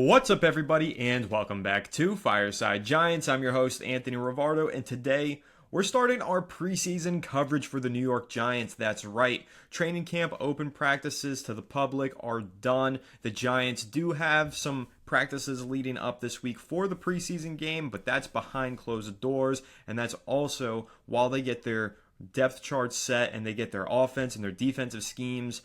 What's up, everybody, and welcome back to Fireside Giants. I'm your host, Anthony Rivardo, and today we're starting our preseason coverage for the New York Giants. That's right. Training camp open practices to the public are done. The Giants do have some practices leading up this week for the preseason game, but that's behind closed doors, and that's also while they get their depth charts set and they get their offense and their defensive schemes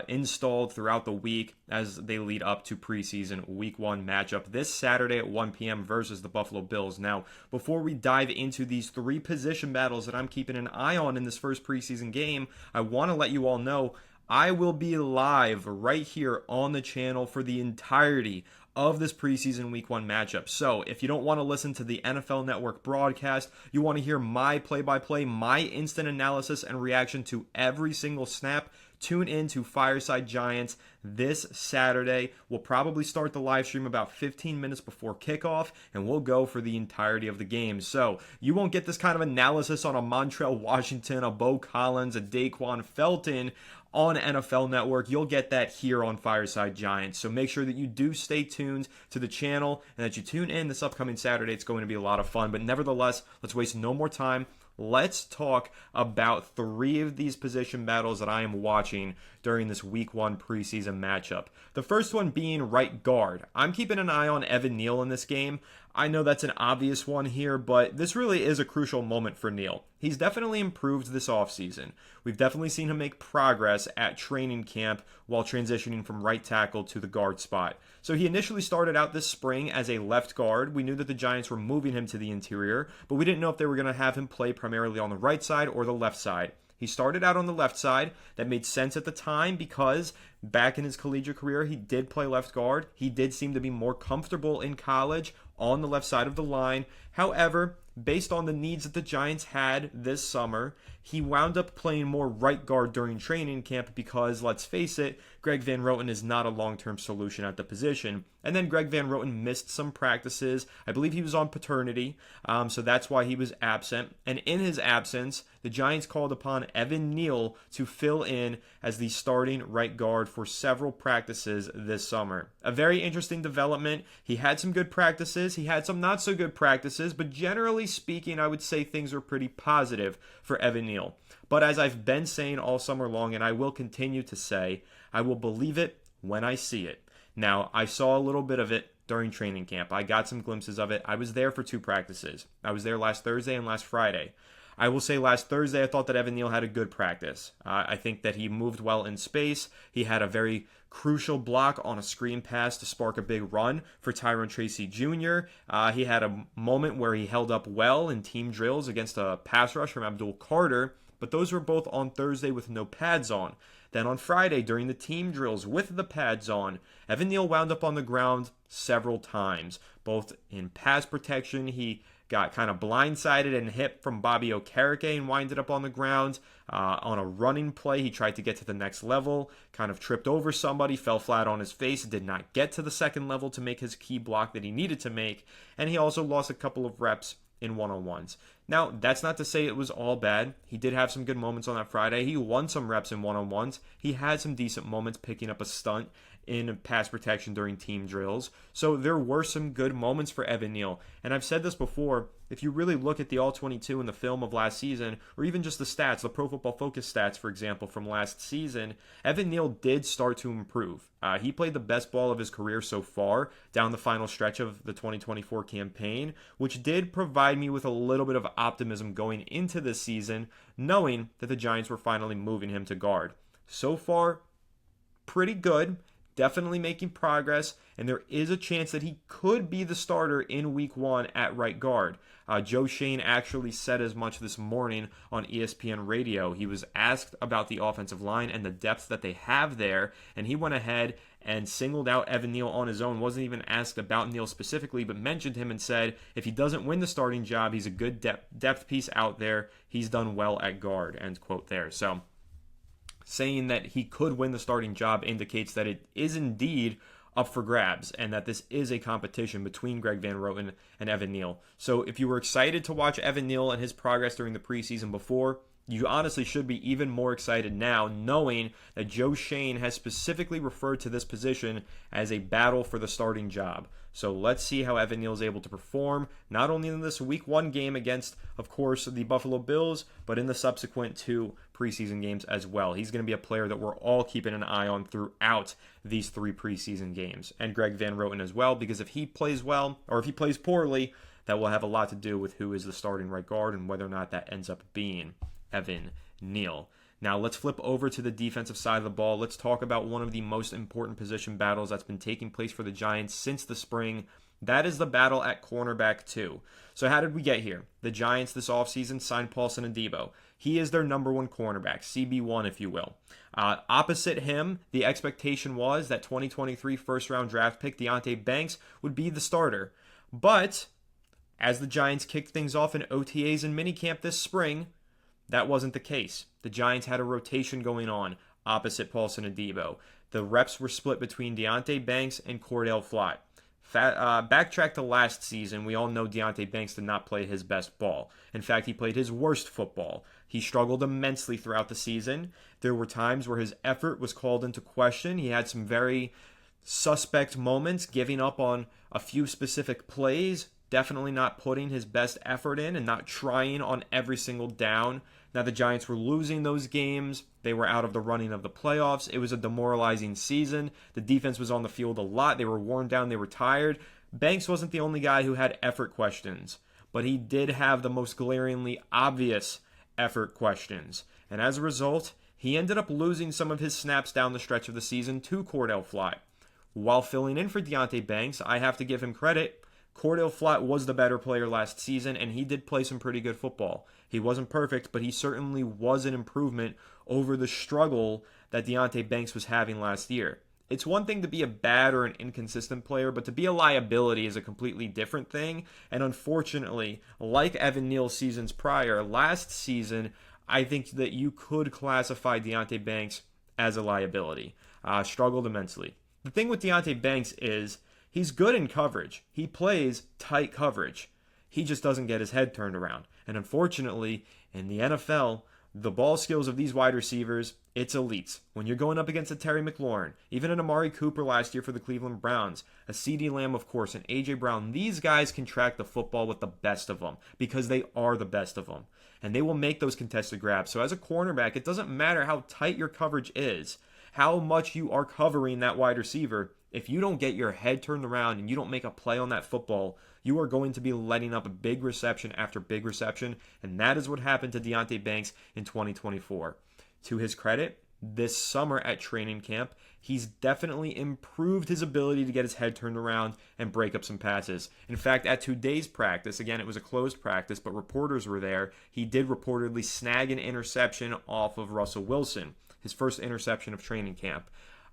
installed throughout the week as they lead up to preseason week 1 matchup this Saturday at 1 p.m. versus the Buffalo Bills. Now, before we dive into these 3 position battles that I'm keeping an eye on in this first preseason game, I want to let you all know I will be live right here on the channel for the entirety of this preseason week 1 matchup. So if you don't want to listen to the NFL Network broadcast, you want to hear my play-by-play, my instant analysis and reaction to every single snap, tune in to Fireside Giants this Saturday. We'll probably start the live stream about 15 minutes before kickoff, and we'll go for the entirety of the game. So you won't get this kind of analysis on a Montrell Washington, a Bo Collins, a Daquan Felton on NFL Network. You'll get that here on Fireside Giants. So make sure that you do stay tuned to the channel and that you tune in this upcoming Saturday. It's going to be a lot of fun. But nevertheless, let's waste no more time. Let's talk about 3 of these position battles that I am watching during this week 1 preseason matchup. The first one being right guard. I'm keeping an eye on Evan Neal in this game. I know that's an obvious one here, but this really is a crucial moment for Neal. He's definitely improved this offseason. We've definitely seen him make progress at training camp while transitioning from right tackle to the guard spot. So he initially started out this spring as a left guard. We knew that the Giants were moving him to the interior, but we didn't know if they were going to have him play primarily on the right side or the left side. He started out on the left side. That made sense at the time because back in his collegiate career, he did play left guard. He did seem to be more comfortable in college on the left side of the line. However, based on the needs that the Giants had this summer, he wound up playing more right guard during training camp because, let's face it, Greg Van Roten is not a long-term solution at the position. And then Greg Van Roten missed some practices. I believe he was on paternity, so that's why he was absent. And in his absence, the Giants called upon Evan Neal to fill in as the starting right guard for several practices this summer. A very interesting development. He had some good practices. He had some not so good practices, but generally speaking, I would say things were pretty positive for Evan Neal. But as I've been saying all summer long, and I will continue to say, I will believe it when I see it. Now, I saw a little bit of it during training camp. I got some glimpses of it. I was there for 2 practices. I was there last Thursday and last Friday. I will say last Thursday, I thought that Evan Neal had a good practice. I think that he moved well in space. He had a very crucial block on a screen pass to spark a big run for Tyrone Tracy Jr. He had a moment where he held up well in team drills against a pass rush from Abdul Carter, but those were both on Thursday with no pads on. Then on Friday, during the team drills with the pads on, Evan Neal wound up on the ground several times, both in pass protection. He got kind of blindsided and hit from Bobby Okereke and winded up on the ground. On a running play, he tried to get to the next level, kind of tripped over somebody, fell flat on his face, did not get to the second level to make his key block that he needed to make, and he also lost a couple of reps in one-on-ones. Now, that's not to say it was all bad. He did have some good moments on that Friday. He won some reps in one-on-ones. He had some decent moments picking up a stunt in pass protection during team drills. So there were some good moments for Evan Neal. And I've said this before, if you really look at the All-22 and the film of last season, or even just the stats, the Pro Football Focus stats, for example, from last season, Evan Neal did start to improve. He played the best ball of his career so far down the final stretch of the 2024 campaign, which did provide me with a little bit of optimism going into this season, knowing that the Giants were finally moving him to guard. So far, pretty good. Definitely making progress, and there is a chance that he could be the starter in week 1 at right guard. Joe Shane actually said as much this morning on ESPN Radio. He was asked about the offensive line and the depth that they have there, and he went ahead and singled out Evan Neal on his own. Wasn't even asked about Neal specifically, but mentioned him and said if he doesn't win the starting job, he's a good depth piece out there. He's done well at guard, end quote there. So saying that he could win the starting job indicates that it is indeed up for grabs and that this is a competition between Greg Van Roten and Evan Neal. So if you were excited to watch Evan Neal and his progress during the preseason before, You honestly should be even more excited now, knowing that Joe Shane has specifically referred to this position as a battle for the starting job. So let's see how Evan Neal is able to perform, not only in this Week 1 game against, of course, the Buffalo Bills, but in the subsequent 2 preseason games as well. He's going to be a player that we're all keeping an eye on throughout these 3 preseason games. And Greg Van Roten as well, because if he plays well, or if he plays poorly, that will have a lot to do with who is the starting right guard and whether or not that ends up being Evan Neal. Now let's flip over to the defensive side of the ball. Let's talk about one of the most important position battles that's been taking place for the Giants since the spring. That is the battle at cornerback 2. So how did we get here? The Giants this offseason signed Paulson Adebo. He is their number 1 cornerback, CB1 if you will. Opposite him, the expectation was that 2023 first-round draft pick Deonte Banks would be the starter. But as the Giants kicked things off in OTAs and minicamp this spring, that wasn't the case. The Giants had a rotation going on opposite Paulson Adebo. The reps were split between Deonte Banks and Cordell Flott. Backtrack to last season, we all know Deonte Banks did not play his best ball. In fact, he played his worst football. He struggled immensely throughout the season. There were times where his effort was called into question. He had some very suspect moments, giving up on a few specific plays, definitely not putting his best effort in and not trying on every single down. Now, the Giants were losing those games. They were out of the running of the playoffs. It was a demoralizing season. The defense was on the field a lot. They were worn down. They were tired. Banks wasn't the only guy who had effort questions, but he did have the most glaringly obvious effort questions. And as a result, he ended up losing some of his snaps down the stretch of the season to Cordell Flott. While filling in for Deonte Banks, I have to give him credit. Cordell Flott was the better player last season, and he did play some pretty good football. He wasn't perfect, but he certainly was an improvement over the struggle that Deonte Banks was having last year. It's one thing to be a bad or an inconsistent player, but to be a liability is a completely different thing. And unfortunately, like Evan Neal seasons prior, last season, I think that you could classify Deonte Banks as a liability. Struggled immensely. The thing with Deonte Banks is he's good in coverage. He plays tight coverage. He just doesn't get his head turned around. And unfortunately, in the NFL, the ball skills of these wide receivers, it's elite. When you're going up against a Terry McLaurin, even an Amari Cooper last year for the Cleveland Browns, a CeeDee Lamb, of course, and A.J. Brown, these guys can track the football with the best of them because they are the best of them. And they will make those contested grabs. So as a cornerback, it doesn't matter how tight your coverage is, how much you are covering that wide receiver. If you don't get your head turned around and you don't make a play on that football, you are going to be letting up a big reception after big reception, and that is what happened to Deonte Banks in 2024. To his credit, this summer at training camp, he's definitely improved his ability to get his head turned around and break up some passes. In fact, at today's practice, again, it was a closed practice, but reporters were there, he did reportedly snag an interception off of Russell Wilson, his first interception of training camp.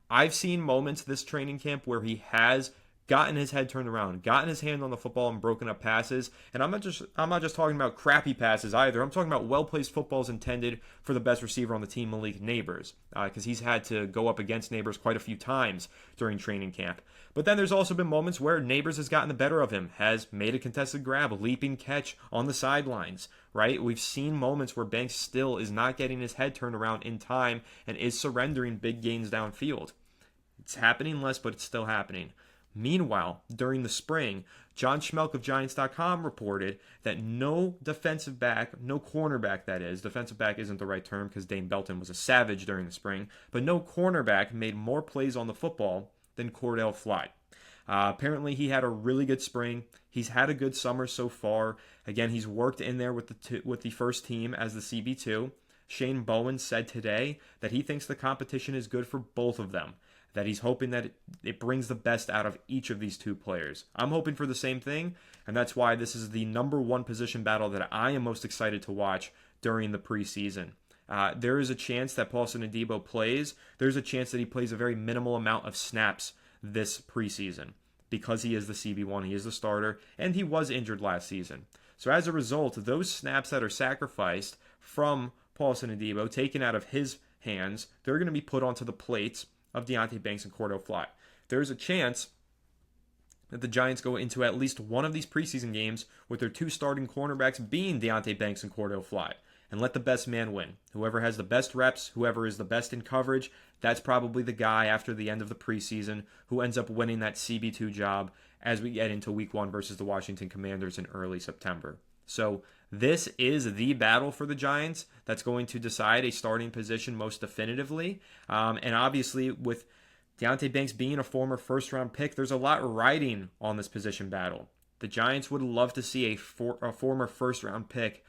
I've seen moments this training camp where he has gotten his head turned around, gotten his hand on the football and broken up passes. And I'm not just talking about crappy passes either. I'm talking about well-placed footballs intended for the best receiver on the team, Malik Neighbors, because he's had to go up against Neighbors quite a few times during training camp. But then there's also been moments where Neighbors has gotten the better of him, has made a contested grab, a leaping catch on the sidelines, right? We've seen moments where Banks still is not getting his head turned around in time and is surrendering big gains downfield. It's happening less, but it's still happening. Meanwhile, during the spring, John Schmelk of Giants.com reported that no defensive back, no cornerback that is, defensive back isn't the right term because Dane Belton was a savage during the spring, but no cornerback made more plays on the football than Cordell Flott. Apparently, he had a really good spring. He's had a good summer so far. Again, he's worked in there with the first team as the CB2. Shane Bowen said today that he thinks the competition is good for both of them, that he's hoping that it brings the best out of each of these two players. I'm hoping for the same thing, and that's why this is the number one position battle that I am most excited to watch during the preseason. There is a chance that Paulson Adebo plays. There's a chance that he plays a very minimal amount of snaps this preseason because he is the CB1, he is the starter, and he was injured last season. So as a result, those snaps that are sacrificed from Paulson Adebo, taken out of his hands, they're going to be put onto the plates of Deonte Banks and Cordell Flott. There's a chance that the Giants go into at least one of these preseason games with their two starting cornerbacks being Deonte Banks and Cordell Flott. and let the best man win. Whoever has the best reps, whoever is the best in coverage, that's probably the guy after the end of the preseason who ends up winning that CB2 job as we get into week 1 versus the Washington Commanders in early September. So this is the battle for the Giants that's going to decide a starting position most definitively. And obviously, with Deonte Banks being a former first-round pick, there's a lot riding on this position battle. The Giants would love to see a former first-round pick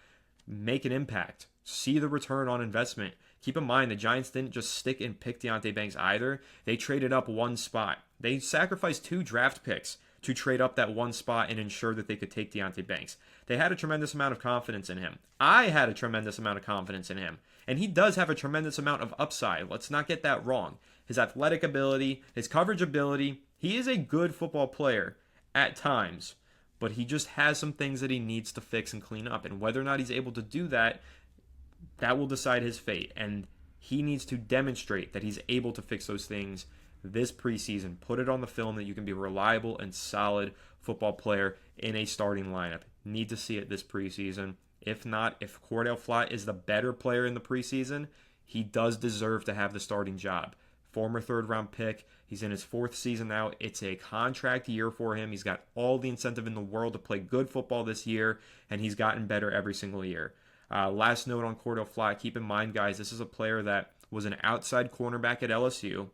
make an impact, see the return on investment. Keep in mind, the Giants didn't just stick and pick Deonte Banks either. They traded up one spot. They sacrificed 2 draft picks to trade up that one spot and ensure that they could take Deonte Banks. They had a tremendous amount of confidence in him. I had a tremendous amount of confidence in him. And he does have a tremendous amount of upside. Let's not get that wrong. His athletic ability, his coverage ability, he is a good football player at times. But he just has some things that he needs to fix and clean up. And whether or not he's able to do that, that will decide his fate. And he needs to demonstrate that he's able to fix those things this preseason. Put it on the film that you can be a reliable and solid football player in a starting lineup. Need to see it this preseason. If not, if Cordell Flott is the better player in the preseason, he does deserve to have the starting job. Former third-round pick. He's in his 4th season now. It's a contract year for him. He's got all the incentive in the world to play good football this year, and he's gotten better every single year. Last note on Cordell Flott. Keep in mind, guys, this is a player that was an outside cornerback at LSU.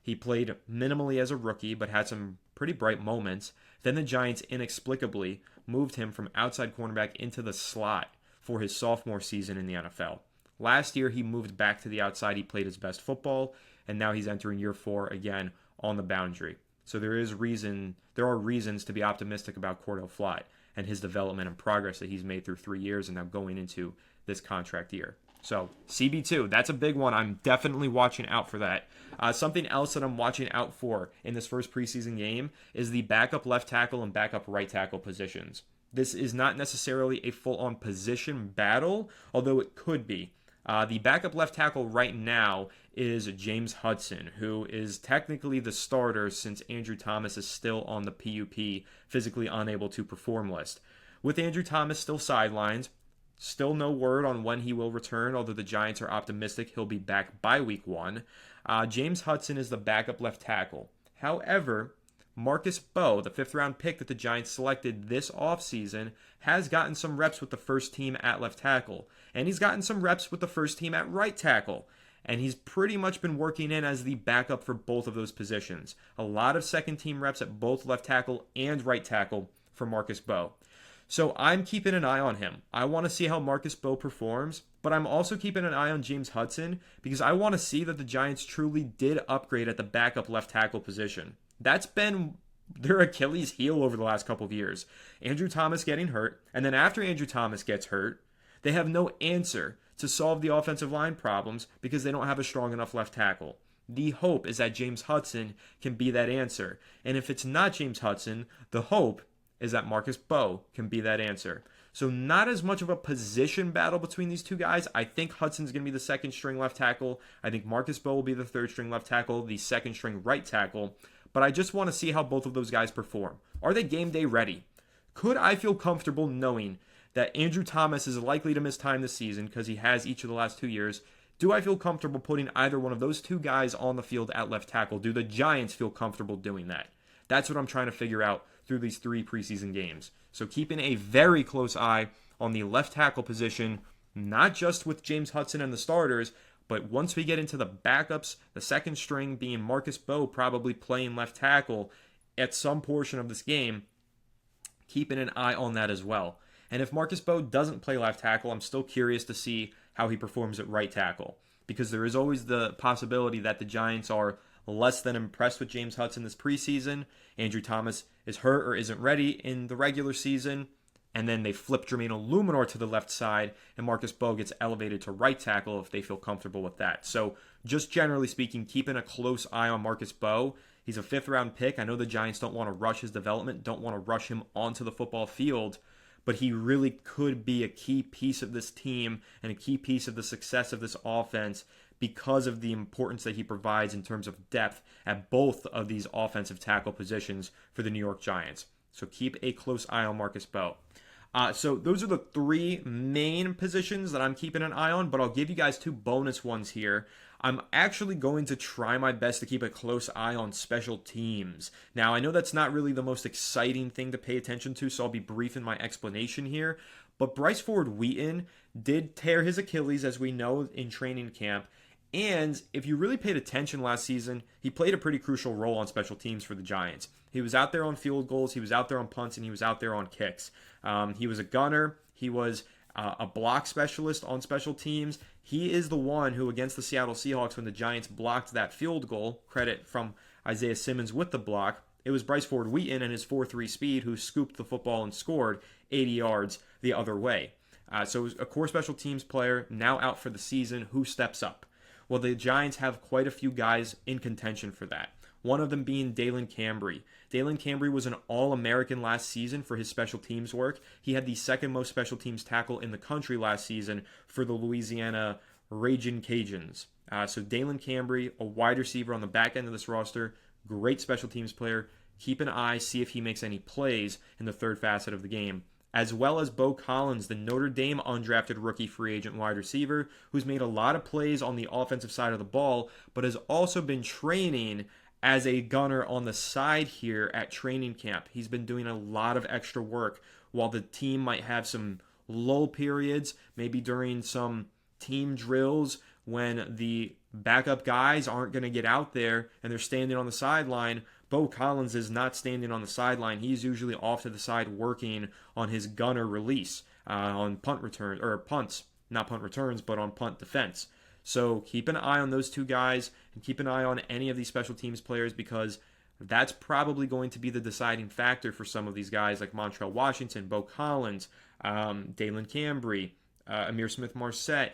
He played minimally as a rookie, but had some pretty bright moments. Then the Giants inexplicably moved him from outside cornerback into the slot for his sophomore season in the NFL. Last year, he moved back to the outside. He played his best football, and now he's entering year 4 again on the boundary. So there are reasons to be optimistic about Cordell Flott and his development and progress that he's made through 3 years and now going into this contract year. So CB2, that's a big one. I'm definitely watching out for that. Something else that I'm watching out for in this first preseason game is the backup left tackle and backup right tackle positions. This is not necessarily a full-on position battle, although it could be. The backup left tackle right now is James Hudson, who is technically the starter since Andrew Thomas is still on the PUP, physically unable to perform list. With Andrew Thomas still sidelined, still no word on when he will return, although the Giants are optimistic he'll be back by week 1. James Hudson is the backup left tackle. However, Marcus Bowe, the 5th-round pick that the Giants selected this offseason, has gotten some reps with the first team at left tackle. And he's gotten some reps with the first team at right tackle. And he's pretty much been working in as the backup for both of those positions. A lot of second-team reps at both left tackle and right tackle for Marcus Bowe. So I'm keeping an eye on him. I want to see how Marcus Bowe performs, but I'm also keeping an eye on James Hudson because I want to see that the Giants truly did upgrade at the backup left tackle position. That's been their Achilles heel over the last couple of years. Andrew Thomas getting hurt, and then after Andrew Thomas gets hurt, they have no answer to solve the offensive line problems because they don't have a strong enough left tackle. The hope is that James Hudson can be that answer. And if it's not James Hudson, the hope is that Marcus Bowe can be that answer. So not as much of a position battle between these two guys. I think Hudson's going to be the second string left tackle. I think Marcus Bowe will be the third string left tackle, the second string right tackle. But I just want to see how both of those guys perform. Are they game day ready? Could I feel comfortable knowing that Andrew Thomas is likely to miss time this season because he has each of the last 2 years? Do I feel comfortable putting either one of those two guys on the field at left tackle? Do the Giants feel comfortable doing that? That's what I'm trying to figure out through these 3 preseason games. So keeping a very close eye on the left tackle position, not just with James Hudson and the starters, but once we get into the backups, the second string being Marcus Bowe probably playing left tackle at some portion of this game, keeping an eye on that as well. And if Marcus Bowe doesn't play left tackle, I'm still curious to see how he performs at right tackle, because there is always the possibility that the Giants are less than impressed with James Hudson this preseason. Andrew Thomas is hurt or isn't ready in the regular season, and then they flip Jermaine Illuminor to the left side, and Marcus Bowe gets elevated to right tackle if they feel comfortable with that. So just generally speaking, keeping a close eye on Marcus Bowe. He's a 5th-round pick. I know the Giants don't want to rush his development, don't want to rush him onto the football field, but he really could be a key piece of this team and a key piece of the success of this offense because of the importance that he provides in terms of depth at both of these offensive tackle positions for the New York Giants. So keep a close eye on Marcus Bowe. So those are the three main positions that I'm keeping an eye on, but I'll give you guys two bonus ones here. I'm actually going to try my best to keep a close eye on special teams. Now, I know that's not really the most exciting thing to pay attention to, so I'll be brief in my explanation here. But Bryce Ford Wheaton did tear his Achilles, as we know, in training camp. And if you really paid attention last season, he played a pretty crucial role on special teams for the Giants. He was out there on field goals, he was out there on punts, and he was out there on kicks. He was a gunner. He was a block specialist on special teams. He is the one who, against the Seattle Seahawks, when the Giants blocked that field goal, credit from Isaiah Simmons with the block, it was Bryce Ford Wheaton and his 4.3 speed who scooped the football and scored 80 yards the other way. So it was a core special teams player, now out for the season. Who steps up? Well, the Giants have quite a few guys in contention for that. One of them being Dalen Cambry. Dalen Cambry was an All-American last season for his special teams work. He had the second most special teams tackle in the country last season for the Louisiana Ragin' Cajuns. So Dalen Cambry, a wide receiver on the back end of this roster, great special teams player. Keep an eye, see if he makes any plays in the third facet of the game. As well as Bo Collins, the Notre Dame undrafted rookie free agent wide receiver, who's made a lot of plays on the offensive side of the ball, but has also been training as a gunner on the side here at training camp. He's been doing a lot of extra work while the team might have some lull periods, maybe during some team drills when the backup guys aren't going to get out there and they're standing on the sideline. Bo Collins is not standing on the sideline. He's usually off to the side working on his gunner release on punt return or punts, not punt returns, but on punt defense. So keep an eye on those two guys and keep an eye on any of these special teams players, because that's probably going to be the deciding factor for some of these guys like Montrell Washington, Bo Collins, Dalen Cambry, Amir Smith-Marset,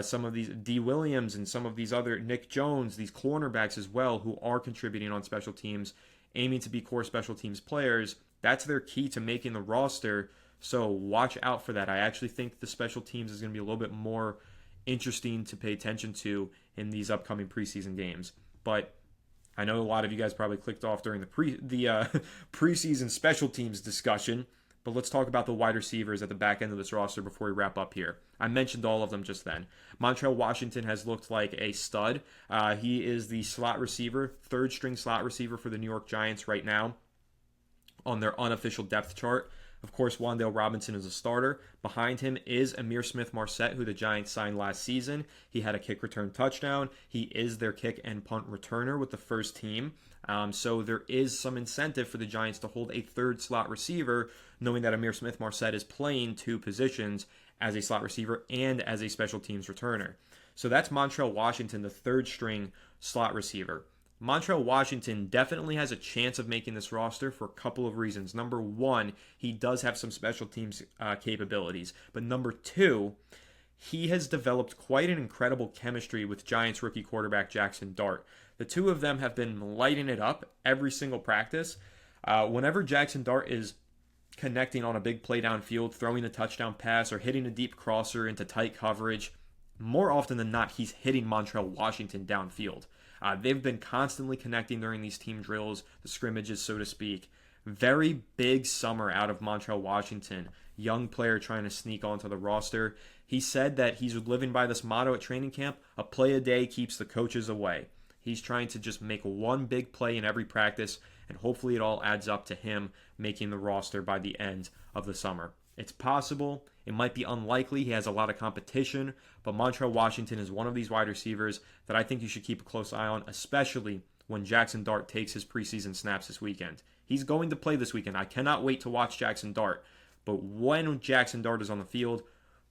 some of these D. Williams and some of these other Nick Jones, these cornerbacks as well, who are contributing on special teams, aiming to be core special teams players. That's their key to making the roster. So watch out for that. I actually think the special teams is going to be a little bit more interesting to pay attention to in these upcoming preseason games. But I know a lot of you guys probably clicked off during the preseason special teams discussion, but let's talk about the wide receivers at the back end of this roster before we wrap up here. I mentioned all of them just then. Montrell Washington has looked like a stud. He is the slot receiver, third string slot receiver for the New York Giants right now on their unofficial depth chart. Of course, Wan'Dale Robinson is a starter. Behind him is Amir Smith-Marset, who the Giants signed last season. He had a kick return touchdown. He is their kick and punt returner with the first team. So there is some incentive for the Giants to hold a third slot receiver, knowing that Amir Smith-Marset is playing two positions as a slot receiver and as a special teams returner. So that's Montrell Washington, the third string slot receiver. Montrell Washington definitely has a chance of making this roster for a couple of reasons. Number one, he does have some special teams capabilities. But number two, he has developed quite an incredible chemistry with Giants rookie quarterback Jackson Dart. The two of them have been lighting it up every single practice. Whenever Jackson Dart is connecting on a big play downfield, throwing a touchdown pass, or hitting a deep crosser into tight coverage, more often than not, he's hitting Montrell Washington downfield. They've been constantly connecting during these team drills, the scrimmages, so to speak. Very big summer out of Montrell Washington, young player trying to sneak onto the roster. He said that he's living by this motto at training camp: a play a day keeps the coaches away. He's trying to just make one big play in every practice, and hopefully it all adds up to him making the roster by the end of the summer. It's possible. It might be unlikely. He has a lot of competition, but Montrell Washington is one of these wide receivers that I think you should keep a close eye on, especially when Jackson Dart takes his preseason snaps this weekend. He's going to play this weekend. I cannot wait to watch Jackson Dart. But when Jackson Dart is on the field,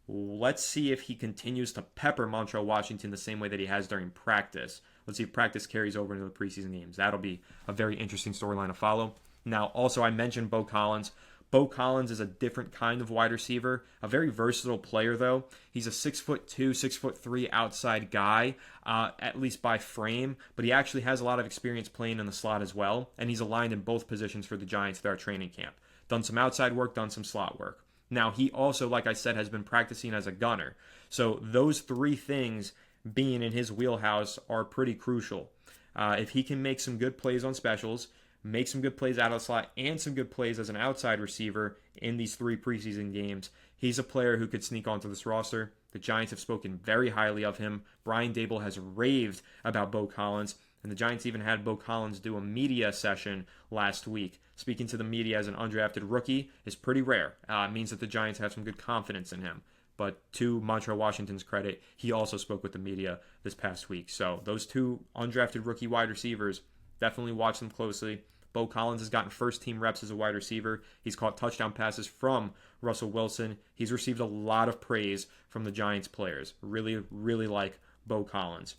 let's see if he continues to pepper Montrell Washington the same way that he has during practice. Let's see if practice carries over into the preseason games. That'll be a very interesting storyline to follow. Now, also, I mentioned Bo Collins. Bo Collins is a different kind of wide receiver, a very versatile player, though. He's a 6'2", 6'3" outside guy, at least by frame, but he actually has a lot of experience playing in the slot as well, and he's aligned in both positions for the Giants at our training camp. Done some outside work, done some slot work. Now, he also, like I said, has been practicing as a gunner. So those three things being in his wheelhouse are pretty crucial. If he can make some good plays on specials, make some good plays out of the slot and some good plays as an outside receiver in these 3 preseason games. He's a player who could sneak onto this roster. The Giants have spoken very highly of him. Brian Daboll has raved about Beau Collins, and the Giants even had Beau Collins do a media session last week. Speaking to the media as an undrafted rookie is pretty rare. It means that the Giants have some good confidence in him. But to Montreal Washington's credit, he also spoke with the media this past week. So those 2 undrafted rookie wide receivers, definitely watch them closely. Beau Collins has gotten first-team reps as a wide receiver. He's caught touchdown passes from Russell Wilson. He's received a lot of praise from the Giants players. Really, really like Beau Collins.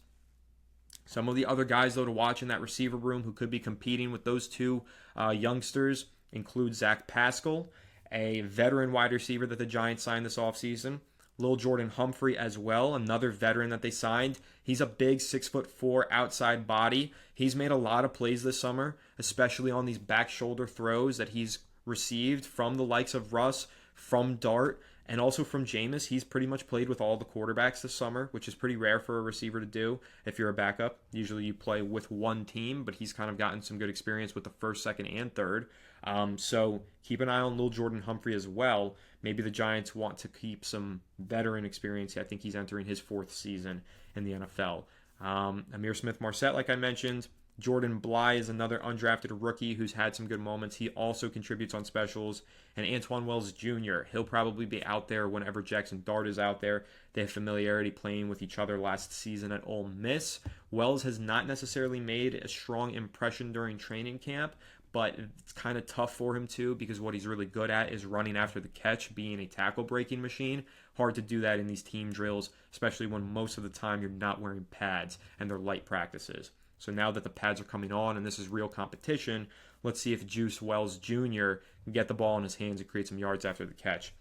Some of the other guys, though, to watch in that receiver room who could be competing with those 2 youngsters include Zach Pascal, a veteran wide receiver that the Giants signed this offseason. Lil Jordan Humphrey as well, another veteran that they signed. He's a big 6'4" outside body. He's made a lot of plays this summer, especially on these back shoulder throws that he's received from the likes of Russ, from Dart, and also from Jameis. He's pretty much played with all the quarterbacks this summer, which is pretty rare for a receiver to do if you're a backup. Usually you play with one team, but he's kind of gotten some good experience with the first, second, and third. So keep an eye on Lil Jordan Humphrey as well. Maybe the Giants want to keep some veteran experience. I think he's entering his 4th season in the NFL. Amir Smith-Marset, like I mentioned. Jordan Bly is another undrafted rookie who's had some good moments. He also contributes on specials. And Antoine Wells Jr., he'll probably be out there whenever Jackson Dart is out there. They have familiarity playing with each other last season at Ole Miss. Wells has not necessarily made a strong impression during training camp, but it's kind of tough for him too because what he's really good at is running after the catch, being a tackle-breaking machine. Hard to do that in these team drills, especially when most of the time you're not wearing pads and they're light practices. So now that the pads are coming on and this is real competition, let's see if Juice Wells Jr. can get the ball in his hands and create some yards after the catch.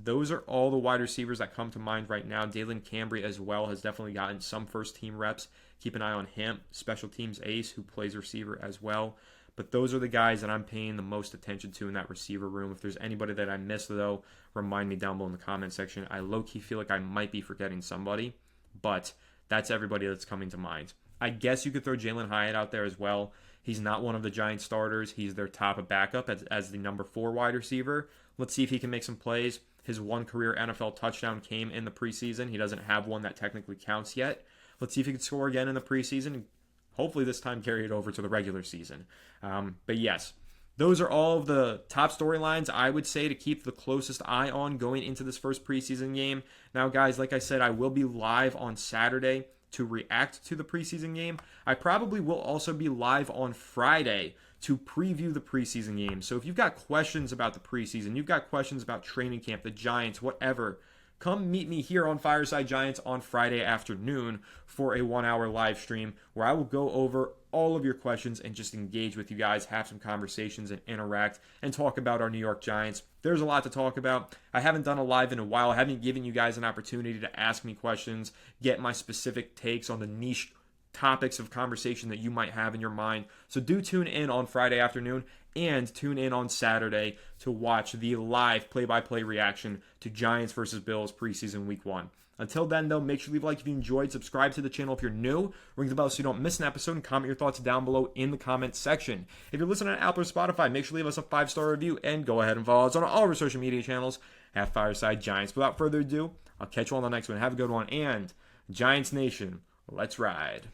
Those are all the wide receivers that come to mind right now. Dalen Cambry as well has definitely gotten some first-team reps. Keep an eye on him. Special teams ace who plays receiver as well. But those are the guys that I'm paying the most attention to in that receiver room. If there's anybody that I missed, though, remind me down below in the comment section. I low-key feel like I might be forgetting somebody, but that's everybody that's coming to mind. I guess you could throw Jalen Hyatt out there as well. He's not one of the Giants starters. He's their top backup as the number 4 wide receiver. Let's see if he can make some plays. His one career NFL touchdown came in the preseason. He doesn't have one that technically counts yet. Let's see if he can score again in the preseason. Hopefully this time carry it over to the regular season. But yes, those are all of the top storylines I would say to keep the closest eye on going into this first preseason game. Now, guys, like I said, I will be live on Saturday to react to the preseason game. I probably will also be live on Friday to preview the preseason game. So if you've got questions about the preseason, you've got questions about training camp, the Giants, whatever, come meet me here on Fireside Giants on Friday afternoon for a 1-hour live stream where I will go over all of your questions and just engage with you guys, have some conversations and interact and talk about our New York Giants. There's a lot to talk about. I haven't done a live in a while. I haven't given you guys an opportunity to ask me questions, get my specific takes on the niche topics of conversation that you might have in your mind. So do tune in on Friday afternoon and tune in on Saturday to watch the live play-by-play reaction to Giants versus Bills preseason week 1. Until then, though, make sure you leave a like if you enjoyed, subscribe to the channel if you're new, ring the bell so you don't miss an episode, and comment your thoughts down below in the comment section. If you're listening on Apple or Spotify, make sure to leave us a 5-star review, and go ahead and follow us on all of our social media channels at Fireside Giants. Without further ado, I'll catch you on the next one. Have a good one, and Giants Nation, let's ride.